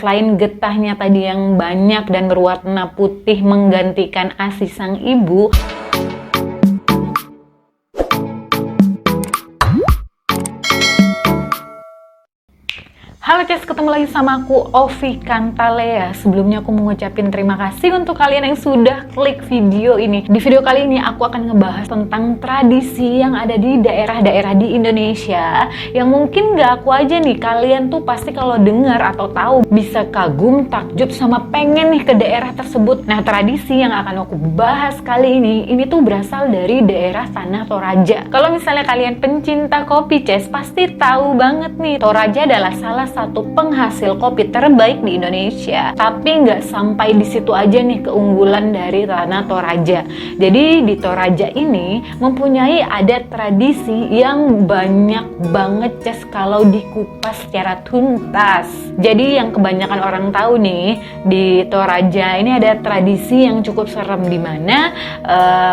selain getahnya tadi yang banyak dan berwarna putih menggantikan ASI sang ibu, halo Ces, ketemu lagi sama aku Ovi Kantalea. Sebelumnya aku mau ngucapin terima kasih untuk kalian yang sudah klik video ini. Di video kali ini aku akan ngebahas tentang tradisi yang ada di daerah-daerah di Indonesia yang mungkin gak aku aja nih, kalian tuh pasti kalau dengar atau tahu bisa kagum, takjub, sama pengen nih ke daerah tersebut. Nah, tradisi yang akan aku bahas kali ini tuh berasal dari daerah Tanah Toraja. Kalau misalnya kalian pencinta kopi, Ces, pasti tahu banget nih, Toraja adalah salah satu penghasil kopi terbaik di Indonesia. Tapi nggak sampai di situ aja nih keunggulan dari Tanah Toraja. Jadi di Toraja ini mempunyai adat tradisi yang banyak banget, Ces, kalau dikupas secara tuntas. Jadi yang kebanyakan orang tahu nih, di Toraja ini ada tradisi yang cukup serem, di mana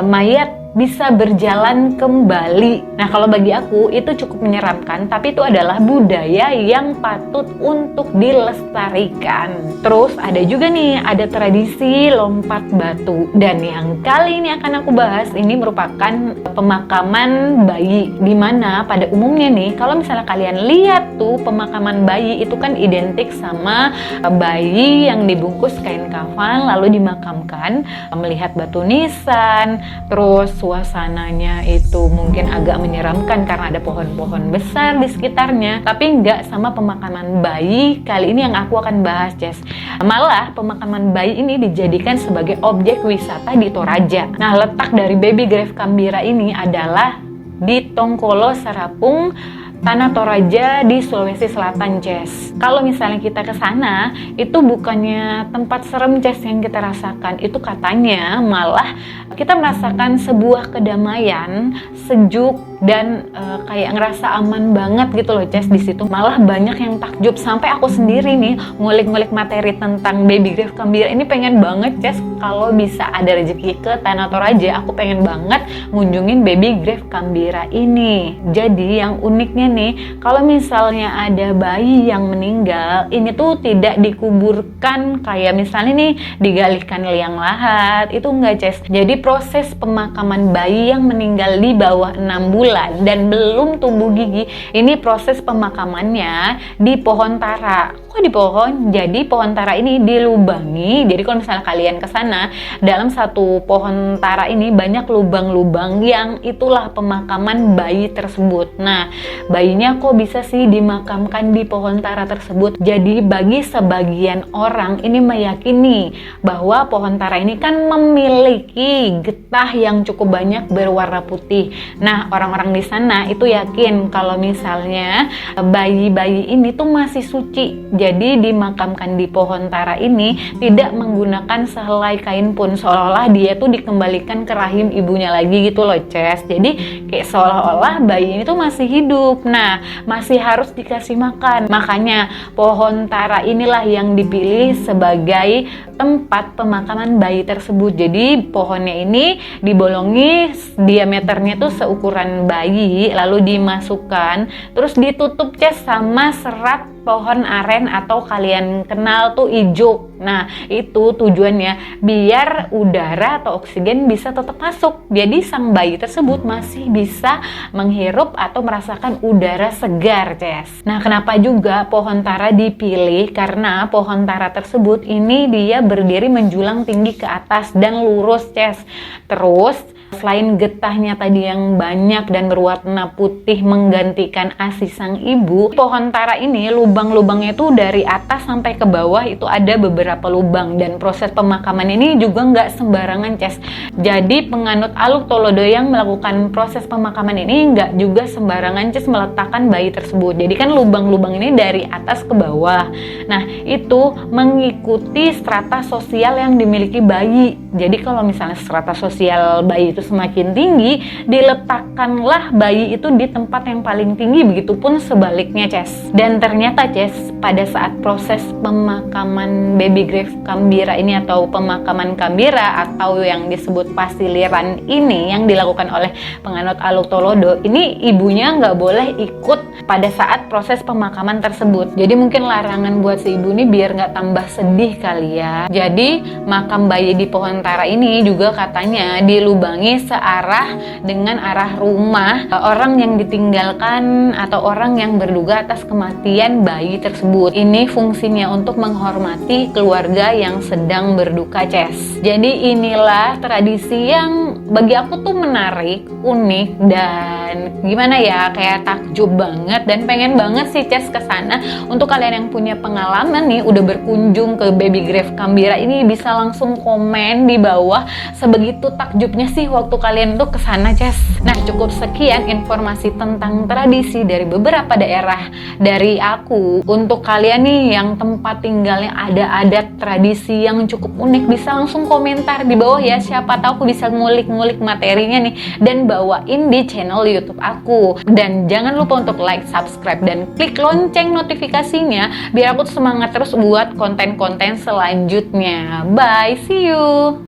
mayat bisa berjalan kembali. Nah, kalau bagi aku itu cukup menyeramkan, tapi itu adalah budaya yang patut untuk dilestarikan. Terus ada juga nih, ada tradisi lompat batu. Dan yang kali ini akan aku bahas ini merupakan pemakaman bayi, dimana pada umumnya nih, kalau misalnya kalian lihat tuh pemakaman bayi itu kan identik sama bayi yang dibungkus kain kafan lalu dimakamkan, melihat batu nisan, terus suasananya itu mungkin agak menyeramkan karena ada pohon-pohon besar di sekitarnya. Tapi nggak sama pemakaman bayi kali ini yang aku akan bahas, Ces. Malah pemakaman bayi ini dijadikan sebagai objek wisata di Toraja. Nah, letak dari baby grave Kambira ini adalah di Tongkolo Serapung, Tanah Toraja di Sulawesi Selatan, Ces. Kalau misalnya kita ke sana, itu bukannya tempat serem, Ces, yang kita rasakan. Itu katanya malah kita merasakan sebuah kedamaian, sejuk, dan kayak ngerasa aman banget gitu loh, Ces, di situ. Malah banyak yang takjub, sampai aku sendiri nih ngulik-ngulik materi tentang baby grave Kambira ini pengen banget, Ces, kalau bisa ada rezeki ke Tanah Toraja, aku pengen banget ngunjungin baby grave Kambira ini. Jadi yang uniknya nih, kalau misalnya ada bayi yang meninggal, ini tuh tidak dikuburkan kayak misalnya nih digalihkan liang lahat, itu enggak, Ces. Jadi proses pemakaman bayi yang meninggal di bawah 6 bulan dan belum tumbuh gigi, ini proses pemakamannya di pohon tara. Kok di pohon? Jadi pohon tara ini dilubangi. Jadi kalau misalnya kalian ke sana, dalam satu pohon tara ini banyak lubang-lubang yang itulah pemakaman bayi tersebut. Nah, bayinya kok bisa sih dimakamkan di pohon tara tersebut? Jadi bagi sebagian orang ini meyakini bahwa pohon tara ini kan memiliki getah yang cukup banyak berwarna putih. Nah, orang-orang di sana itu yakin kalau misalnya bayi-bayi ini tuh masih suci. Jadi dimakamkan di pohon tara ini tidak menggunakan sehelai kain pun, seolah-olah dia tuh dikembalikan ke rahim ibunya lagi gitu loh, Ces. Jadi kayak seolah-olah bayi ini tuh masih hidup. Nah, masih harus dikasih makan. Makanya pohon tara inilah yang dipilih sebagai tempat pemakaman bayi tersebut. Jadi pohonnya ini dibolongi, diameternya tuh seukuran bayi, lalu dimasukkan, terus ditutup, Ces, sama serat pohon aren atau kalian kenal tuh ijuk. Nah, itu tujuannya biar udara atau oksigen bisa tetap masuk. Jadi sang bayi tersebut masih bisa menghirup atau merasakan udara segar, Ces. Nah, kenapa juga pohon tara dipilih? Karena pohon tara tersebut ini dia berdiri menjulang tinggi ke atas dan lurus, Ces. Terus selain getahnya tadi yang banyak dan berwarna putih menggantikan ASI sang ibu, pohon tara ini lubang-lubangnya itu dari atas sampai ke bawah itu ada beberapa lubang, dan proses pemakaman ini juga nggak sembarangan, Ces. Jadi penganut Aluk Tolodo yang melakukan proses pemakaman ini nggak juga sembarangan, Ces, meletakkan bayi tersebut. Jadi kan lubang-lubang ini dari atas ke bawah. Nah, itu mengikuti strata sosial yang dimiliki bayi. Jadi kalau misalnya strata sosial bayi itu itu semakin tinggi, diletakkanlah bayi itu di tempat yang paling tinggi, begitupun sebaliknya, Ces. Dan ternyata, Ces, pada saat proses pemakaman baby grave Kambira ini atau pemakaman Kambira atau yang disebut pasiliran ini yang dilakukan oleh penganut Aluk Tolodo, ini ibunya nggak boleh ikut pada saat proses pemakaman tersebut. Jadi mungkin larangan buat si ibu ini biar nggak tambah sedih kali ya. Jadi makam bayi di Pohon Tara ini juga katanya dilubangi searah dengan arah rumah orang yang ditinggalkan atau orang yang berduga atas kematian bayi tersebut. Ini fungsinya untuk menghormati keluarga yang sedang berduka, Ces. Jadi inilah tradisi yang bagi aku tuh menarik, unik, dan gimana ya, kayak takjub banget dan pengen banget sih, Ces, kesana. Untuk kalian yang punya pengalaman nih udah berkunjung ke baby grave Kambira ini, bisa langsung komen di bawah sebegitu takjubnya sih waktu kalian tuh kesana, Ces. Nah, cukup sekian informasi tentang tradisi dari beberapa daerah dari aku. Untuk kalian nih yang tempat tinggalnya ada adat tradisi yang cukup unik, bisa langsung komentar di bawah ya, siapa tahu aku bisa ngulik-ngulik materinya nih dan bawain di channel YouTube aku. Dan jangan lupa untuk like, subscribe, dan klik lonceng notifikasinya biar aku tuh semangat terus buat konten-konten selanjutnya. Bye, see you.